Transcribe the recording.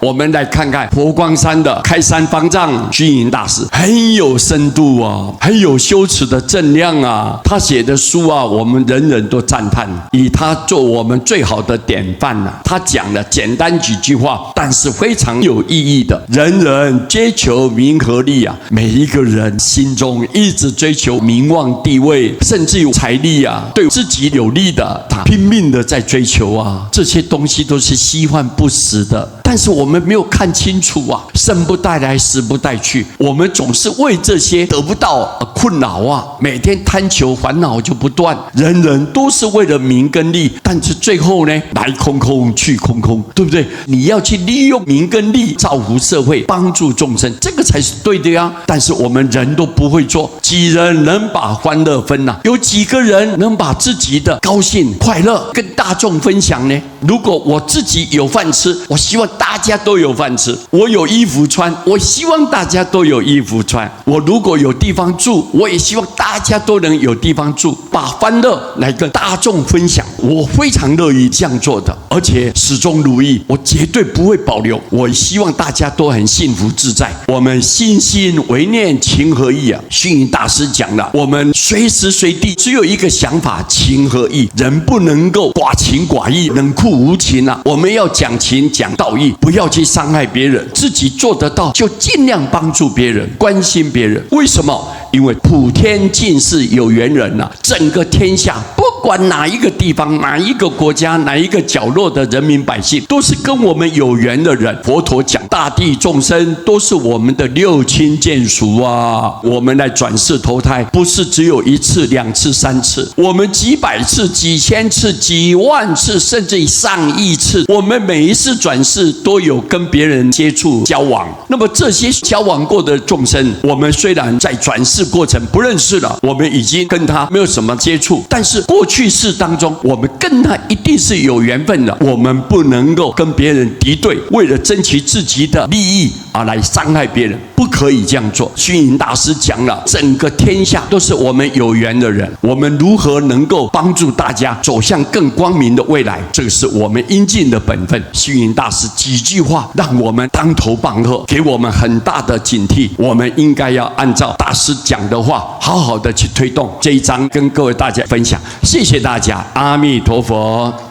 我们来看看佛光山的开山方丈虚云大师，很有深度啊，很有修持的正量啊。他写的书啊，我们人人都赞叹，以他做我们最好的典范啊。他讲了简单几句话，但是非常有意义的。人人皆求名和利啊，每一个人心中一直追求名望地位，甚至有财力啊，对自己有利的，他拼命的在追求啊。这些东西都是虚幻不实的，但是我们没有看清楚啊，生不带来，死不带去。我们总是为这些得不到困扰啊，每天贪求，烦恼就不断。人人都是为了名跟利，但是最后呢，来空空去空空，对不对？你要去利用名跟利，造福社会，帮助众生，这个才是对的呀。但是我们人都不会做，几人能把欢乐分啊？有几个人能把自己的高兴快乐跟大众分享呢？如果我自己有饭吃，我希望大家都有饭吃；我有衣服穿，我希望大家都有衣服穿；我如果有地方住，我也希望大家都能有地方住，把欢乐来跟大众分享。我非常乐意这样做的，而且始终如一，我绝对不会保留。我希望大家都很幸福自在。我们心心为念，情合意啊。虚云大师讲了，我们随时随地只有一个想法，情合意。人不能够寡情寡义，冷酷无情啊。我们要讲情讲道义，不要去伤害别人，自己做得到就尽量帮助别人，关心别人。为什么？因为普天尽是有缘人啊，整个天下不管哪一个地方、哪一个国家、哪一个角落的人民百姓，都是跟我们有缘的人。佛陀讲，大地众生都是我们的六亲眷属啊。我们来转世投胎，不是只有一次、两次、三次，我们几百次、几千次、几万次，甚至上亿次。我们每一次转世都有跟别人接触交往。那么这些交往过的众生，我们虽然在转世过程不认识了，我们已经跟他没有什么接触，但是过去世当中，我们跟他一定是有缘分的。我们不能够跟别人敌对，为了争取自己的利益而来伤害别人，不可以这样做。虚云大师讲了，整个天下都是我们有缘的人，我们如何能够帮助大家走向更光明的未来？这个是我们应尽的本分。虚云大师几句话让我们当头棒喝，给我们很大的警惕。我们应该要按照大师讲的话，好好的去推动。这一章跟各位大家分享，谢谢大家，阿弥陀佛。